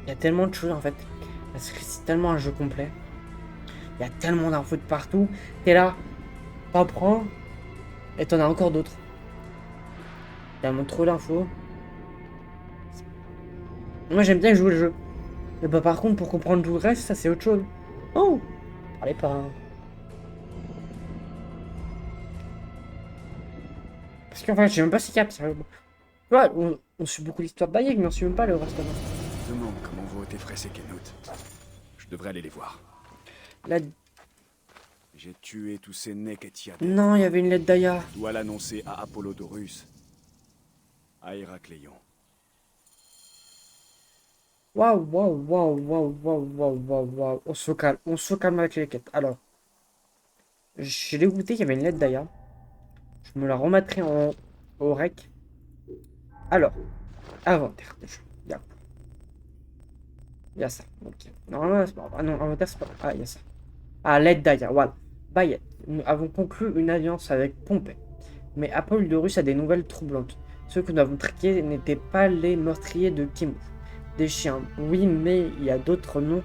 Il y a tellement de choses en fait. Parce que c'est tellement un jeu complet. Il y a tellement d'infos de partout. T'es là, t'en prends. Et t'en as encore d'autres. Tellement trop d'infos. Moi j'aime bien jouer le jeu. Mais bah par contre pour comprendre tout le reste, ça c'est autre chose. Oh, parlez pas. Hein. Parce qu'en fait, je sais même pas si cap. Ouais, on suit beaucoup l'histoire de Bayek, mais on suit même pas le reste. Je me demande comment vont Tefres et Kenut. Je devrais aller les voir. La... J'ai tué tous ces Neketiades. Non, il y avait une lettre d'Aya. Je dois l'annoncer à Apollodorus. À Héracléon. Waouh, waouh, waouh, waouh, waouh, waouh, waouh, waouh. On se calme avec les quêtes. Alors, j'ai dégoûté qu'il y avait une lettre d'Aya. Je me la remettrai au rec. Alors, inventaire de jeu. Il y a ça. Ok. Normalement, c'est pas... Ah non, inventaire, c'est pas... Ah, il y a ça. Ah, lettre d'Aya, voilà. Bayek. Nous avons conclu une alliance avec Pompée. Mais Apollodorus a des nouvelles troublantes. Ceux que nous avons traqués n'étaient pas les meurtriers de Kimu. Des chiens, oui, mais il y a d'autres noms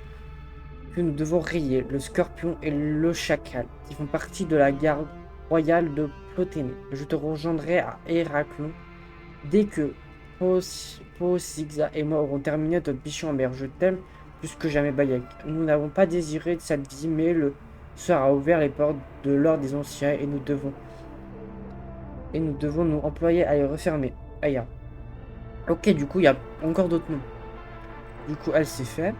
que nous devons rayer. Le scorpion et le chacal, qui font partie de la garde royale de Ploténée. Je te rejoindrai à Héraclon dès que Zigza et moi aurons terminé notre mission en mer. Je t'aime plus que jamais, Bayek. Nous n'avons pas désiré de cette vie, mais le sort a ouvert les portes de l'ordre des anciens et nous devons nous employer à les refermer. Aya. Ok, du coup, il y a encore d'autres noms. Du coup, elle s'est fait.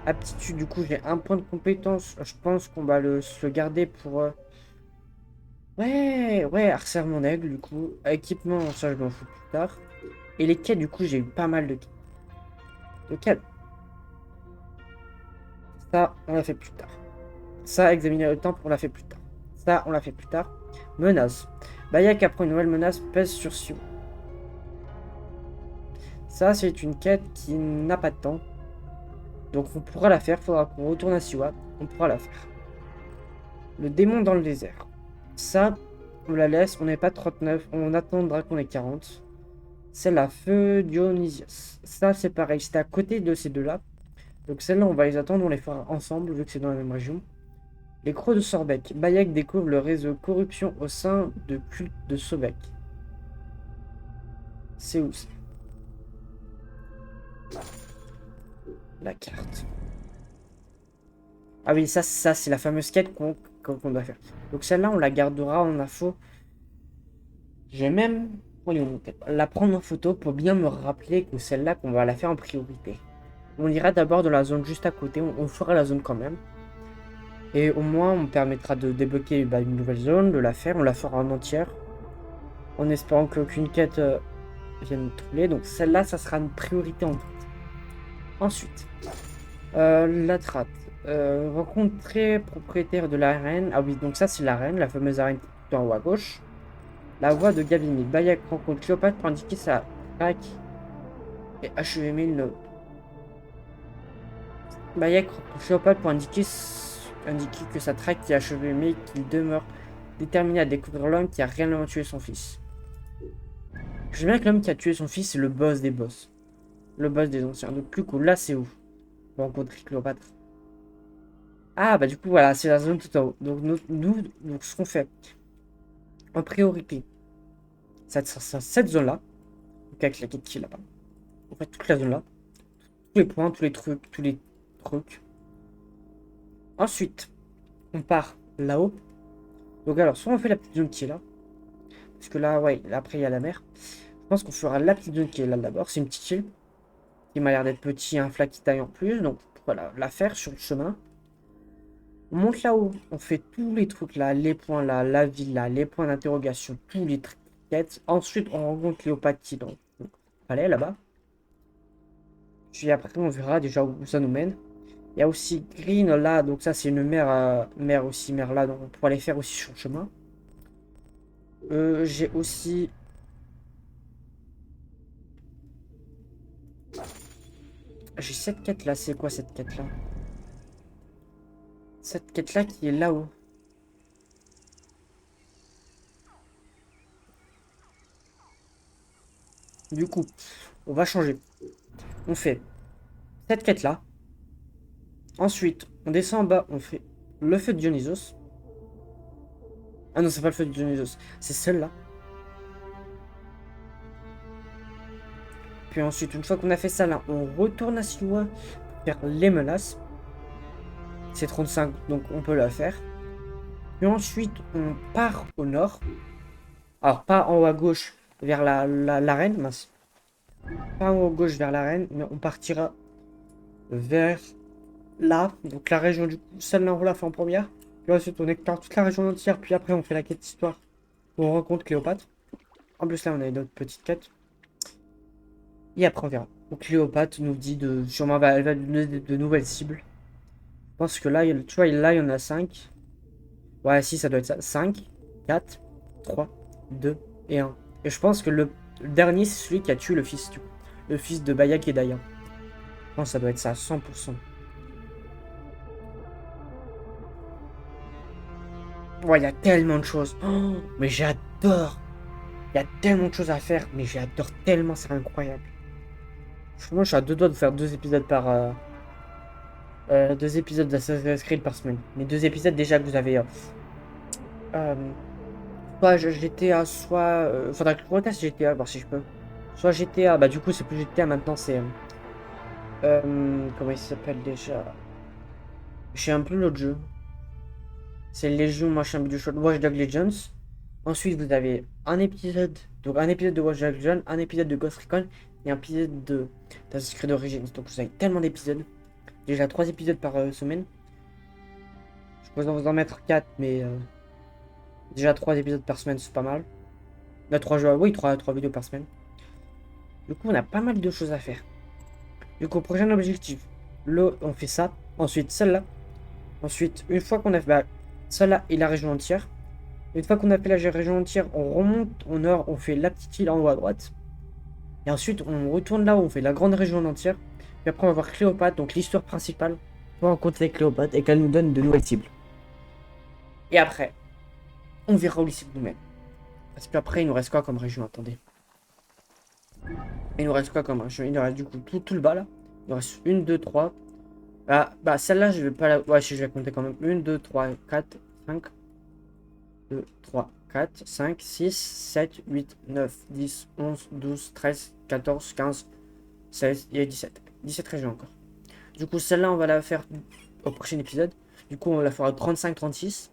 Aptitude, du coup, j'ai un point de compétence. Je pense qu'on va se le garder pour... Ouais, harcèlement d'aigle, du coup. Équipement, ça, je m'en fous plus tard. Et les quêtes, du coup, j'ai eu pas mal de quêtes. Lequel? Ça, on l'a fait plus tard. Ça, examiner le temps, on l'a fait plus tard. Ça, on l'a fait plus tard. Menace. Bayek apprend une nouvelle menace, pèse sur Sio. Ça, c'est une quête qui n'a pas de temps. Donc, on pourra la faire. Faudra qu'on retourne à Siwa. On pourra la faire. Le démon dans le désert. Ça, on la laisse. On n'est pas 39. On attendra qu'on ait 40. C'est la feu Dionysios. Ça, c'est pareil. C'était à côté de ces deux-là. Donc, celle-là, on va les attendre. On les fera ensemble, vu que c'est dans la même région. Les crocs de Sorbeck. Bayek découvre le réseau corruption au sein de culte de Sobek. C'est où ça? La carte. Ah oui, ça c'est la fameuse quête qu'on doit faire. Donc celle-là, on la gardera en info. Je vais même la prendre en photo pour bien me rappeler que celle-là, qu'on va la faire en priorité. On ira d'abord dans la zone juste à côté. On fera la zone quand même. Et au moins, on permettra de débloquer une nouvelle zone, de la faire. On la fera en entière. En espérant qu'aucune quête vienne nous troubler. Donc celle-là, ça sera une priorité en tête. Ensuite, la traite. Rencontrer propriétaire de l'arène. Ah oui, donc ça c'est l'arène, la fameuse arène tout en haut à gauche. La voix de Gavini. Bayek rencontre Cléopâtre pour indiquer sa traque et achever 1000. Bayek rencontre Cléopâtre pour indiquer que sa traque est achevée, mais qu'il demeure déterminé à découvrir l'homme qui a réellement tué son fils. Je sais bien que l'homme qui a tué son fils, c'est le boss des boss. Le boss des anciens. Donc, plus cool. Là, c'est où? Pour rencontrer Cléopâtre. Ah, bah, du coup, voilà, c'est la zone tout en haut. Donc, donc ce qu'on fait en priorité, c'est cette zone-là. Donc, avec la quête qui est là-bas. On fait toute la zone là. Tous les points, tous les trucs. Ensuite, on part là-haut. Donc, alors, soit on fait la petite zone qui est là. Parce que là, ouais, après, il y a la mer. Je pense qu'on fera la petite zone qui est là d'abord. C'est une petite île. Qui m'a l'air d'être petit, un flac qui taille en plus. Donc, voilà, la faire sur le chemin. On monte là-haut. On fait tous les trucs là. Les points là, la ville là, les points d'interrogation, tous les trucs. Ensuite, on rencontre Cléopâtre dans le palais là-bas. Puis après, on verra déjà où ça nous mène. Il y a aussi Green là. Donc, ça, c'est une mer là. Donc, on pourra les faire aussi sur le chemin. J'ai aussi... J'ai cette quête là, c'est quoi cette quête là? Cette quête là qui est là-haut. Du coup, on va changer. On fait cette quête là. Ensuite, on descend en bas, on fait le feu de Dionysos. Ah non, c'est pas le feu de Dionysos, c'est celle-là. Puis ensuite, une fois qu'on a fait ça là, on retourne à Siwa pour faire les menaces. C'est 35, donc on peut la faire. Puis ensuite, on part au nord. Alors, pas en haut à gauche vers l'arène, mince. Pas en haut à gauche vers l'arène, mais on partira vers là. Donc la région du coup, celle-là on l'a fait en première. Puis ensuite, on explore toute la région entière. Puis après, on fait la quête d'histoire où on rencontre Cléopâtre. En plus, là, on a d'autres petites quêtes. Et après, on verra. Donc Cléopâtre nous dit de... Sûrement, elle va nous donner de nouvelles cibles. Je pense que là, tu vois, là, il y en a 5. Ouais, si, ça doit être ça. 5, 4, 3, 2 et 1. Et je pense que le dernier, c'est celui qui a tué le fils. Le fils de Bayek et Daya. Je pense que ça doit être ça, 100%. Ouais, il y a tellement de choses. Oh, mais j'ai j'adore. Il y a tellement de choses à faire, mais j'adore tellement, c'est incroyable. Franchement, je suis à deux doigts de faire 2 épisodes par... 2 épisodes d'Assassin's Creed par semaine. Mais 2 épisodes déjà que vous avez... euh, soit GTA, soit... faudra que je reteste GTA, voir si je peux. Soit GTA, bah du coup c'est plus GTA maintenant, c'est... comment il s'appelle déjà? Je sais un peu l'autre jeu. C'est Légion, machin, bidule chouette, Watch Dogs Legends. Ensuite, vous avez un épisode, donc un épisode de Watch Dogs Legends, un épisode de Ghost Recon et un épisode de Assassin's Creed Origins. Donc vous avez tellement d'épisodes. Déjà 3 épisodes par semaine. Je peux vous en mettre 4, mais déjà 3 épisodes par semaine, c'est pas mal. Là, 3 jeux, oui, 3 vidéos par semaine. Du coup, on a pas mal de choses à faire. Du coup, prochain objectif, là, on fait ça. Ensuite, celle-là. Ensuite, une fois qu'on a fait bah, celle-là et la région entière. Une fois qu'on a fait la région entière, on remonte au nord, on fait la petite île en haut à droite. Et ensuite, on retourne là où on fait la grande région entière. Puis après, on va voir Cléopâtre, donc l'histoire principale. On va rencontrer Cléopâtre et qu'elle nous donne de nouvelles cibles. Et après, on verra où les cibles nous mènent. Parce qu'après, il nous reste quoi comme région? Attendez. Il nous reste quoi comme région? Il nous reste du coup tout le bas là. Il nous reste 1, 2, 3. Ah, bah celle-là, je vais pas la... Ouais, si je vais compter quand même. 1, 2, 3, 4, 5. 2, 3, 4, 5, 6, 7, 8, 9, 10, 11, 12, 13, 14, 15, 16 et 17. 17 régions encore. Du coup, celle-là, on va la faire au prochain épisode. Du coup, on la fera 35, 36.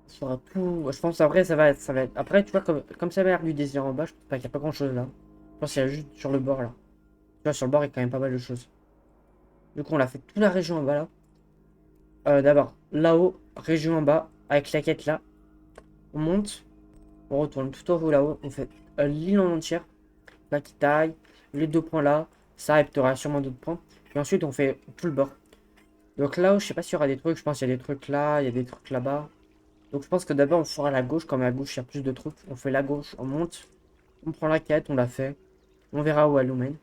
Ça fera tout. Je pense après, ça va être. Après, tu vois, comme ça va l'air du désir en bas, je pense pas qu'il n'y a pas grand-chose là. Je pense qu'il y a juste sur le bord là. Tu vois, sur le bord, il y a quand même pas mal de choses. Du coup, on a fait toute la région en bas là. D'abord, là-haut, région en bas, avec la quête là. On monte, on retourne tout en haut là-haut, on fait l'île en entière, là qui taille, les 2 points là, ça et tu auras sûrement d'autres points. Et ensuite on fait tout le bord. Donc là-haut, je sais pas s'il y aura des trucs, je pense qu'il y a des trucs là, il y a des trucs là-bas. Donc je pense que d'abord on fera la gauche, comme à gauche il y a plus de trucs, on fait la gauche, on monte, on prend la quête, on la fait, on verra où elle nous mène.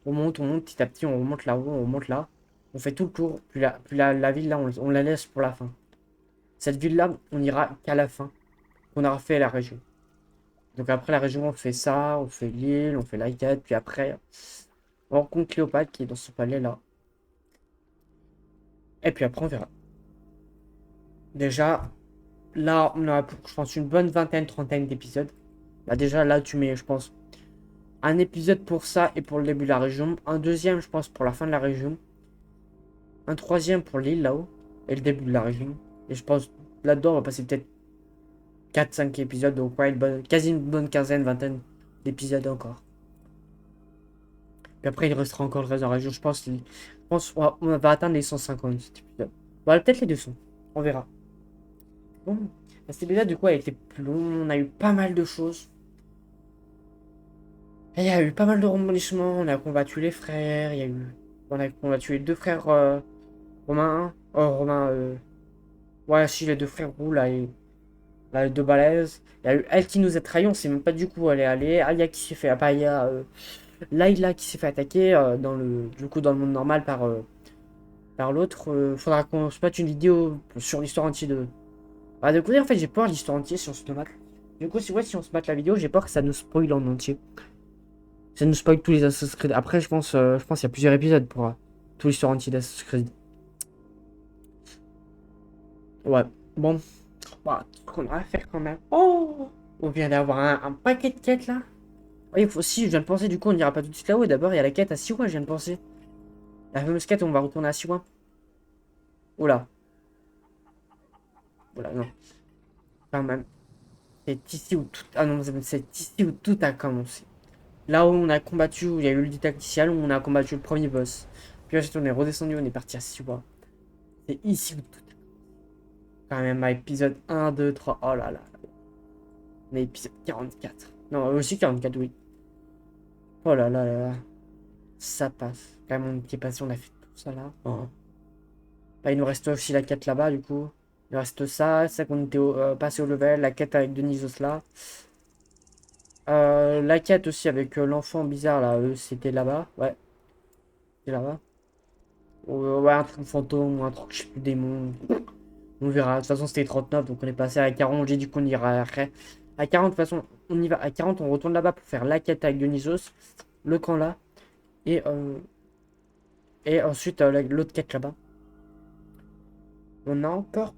On monte petit à petit, on remonte là-haut, on remonte là, on fait tout le tour, puis la ville là, on la laisse pour la fin. Cette ville là, on ira qu'à la fin. On aura fait la région. Donc après la région, on fait ça, on fait l'île, on fait la quête, puis après, on rencontre Cléopâtre qui est dans ce palais là. Et puis après, on verra. Déjà, là, on a, je pense, une bonne vingtaine, trentaine d'épisodes. Là, déjà, là, tu mets, je pense, un épisode pour ça et pour le début de la région. Un deuxième, je pense, pour la fin de la région. Un troisième pour l'île là-haut. Et le début de la région. Et je pense, là-dedans, on va passer peut-être 4-5 épisodes, donc ouais, quasi une bonne quinzaine, vingtaine d'épisodes encore. Puis après, il restera encore le reste de la région. Je pense on va atteindre les 150 cet épisode. Voilà, peut-être les 200. On verra. Bon, cet épisode, du coup, a été plus long. On a eu pas mal de choses. Et il y a eu pas mal de rebondissements. On a combattu les frères. On a combattu les 2 frères Romain. Ouais, si, les 2 frères roux, là, les 2 balaises. Il y a eu elle qui nous a trahi, on sait même pas du coup où elle est allée. Alia qui s'est fait Layla qui s'est fait attaquer dans le monde normal par l'autre. Faudra qu'on se mette une vidéo sur l'histoire entière de. Ah, de côté, en fait, j'ai peur de l'histoire entière si on se le mate. Du coup, si on se mate la vidéo, j'ai peur que ça nous spoil en entier. Ça nous spoil tous les Assassin's Creed. Après, je pense qu'il y a plusieurs épisodes pour toute l'histoire entière d'Assassin's Creed. Ouais, bon. Bah, qu'on va faire quand même. Oh, on vient d'avoir un paquet de quêtes là. Oui, si, je viens de penser, du coup, on n'ira pas tout de suite là-haut. D'abord, il y a la quête à Siwa, je viens de penser. La fameuse quête, on va retourner à Siwa. Oula. Oula, non. Quand même. C'est ici où tout. Ah non, c'est ici où tout a commencé. Là où on a combattu, où il y a eu le tacticiel, où on a combattu le premier boss. Puis ensuite, on est redescendu, on est parti à Siwa. C'est ici où tout a commencé. Quand même, à épisode 1, 2, 3. Oh là là. On est épisode 44. Non, aussi 44, oui. Oh là là là là. Ça passe. Quand même, on était passé, on a fait tout ça là. Oh. Là, il nous reste aussi la quête là-bas, du coup. Il nous reste ça, c'est qu'on était passé au level, la quête avec Denisos là. La quête aussi avec l'enfant bizarre là, c'était là-bas, ouais. C'est là-bas. Ouais, un truc fantôme ou un truc, je sais plus, démon. On verra. De toute façon, c'était 39, donc on est passé à 40. J'ai dit qu'on ira après À 40, de toute façon, on y va. À 40, on retourne là-bas pour faire la quête avec Dionysos. Le camp là. Et ensuite, l'autre quête là-bas. On a encore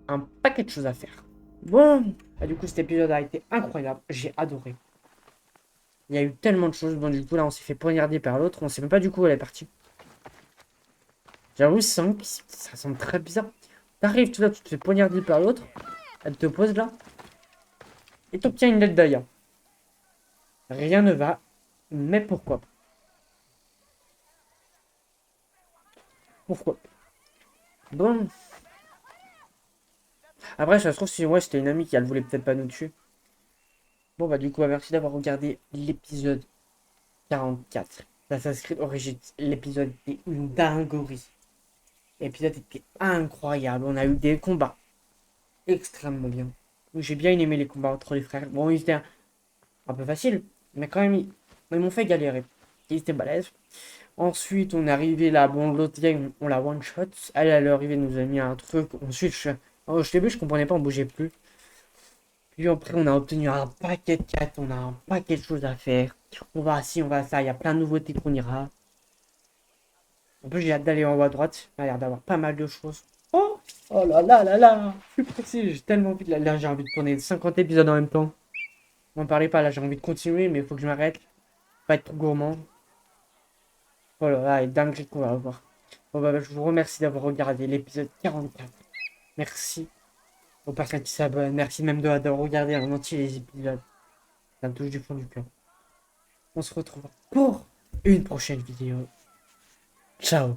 un paquet de choses à faire. Bon, du coup, cet épisode a été incroyable. J'ai adoré. Il y a eu tellement de choses. Bon, du coup, là, on s'est fait poignarder par l'autre. On sait même pas du coup où elle est partie. J'avoue, ça semble très bizarre. T'arrives, tout là, tu te fais poignarder par l'autre. Elle te pose là. Et t'obtiens une lettre d'ailleurs. Rien ne va. Mais pourquoi? Pourquoi? Bon. Après, ça se trouve, si ouais, c'était une amie qui elle voulait peut-être pas nous tuer. Bon, bah, du coup, merci d'avoir regardé l'épisode 44 d'Assassin's Creed Origins. L'épisode était une dinguerie. L'épisode était incroyable. On a eu des combats extrêmement bien. J'ai bien aimé les combats entre les frères. Bon, ils étaient un peu faciles, mais quand même, ils m'ont fait galérer. Ils étaient balèzes. Ensuite, on est arrivé là. Bon, l'autre gang, on l'a one shot. Elle, à l'arrivée, nous a mis un truc. Ensuite, au début, je comprenais pas, on bougeait plus. Puis après, on a obtenu un paquet de quêtes. On a un paquet de choses à faire. On va ci, on va ça. Il y a plein de nouveautés qu'on ira. En plus, j'ai hâte d'aller en haut à droite. Il a l'air d'avoir pas mal de choses. Oh, oh là là là là. Je suis pressé. J'ai tellement envie de... Là, j'ai envie de tourner 50 épisodes en même temps. M'en parlez pas. Là, j'ai envie de continuer, mais il faut que je m'arrête. Pas être trop gourmand. Oh là là, et dingue qu'on va avoir. Bon, bah, je vous remercie d'avoir regardé l'épisode 44. Merci aux personnes qui s'abonnent. Merci même d'avoir regardé en entier les épisodes. Ça me touche du fond du cœur. On se retrouve pour une prochaine vidéo. Ciao.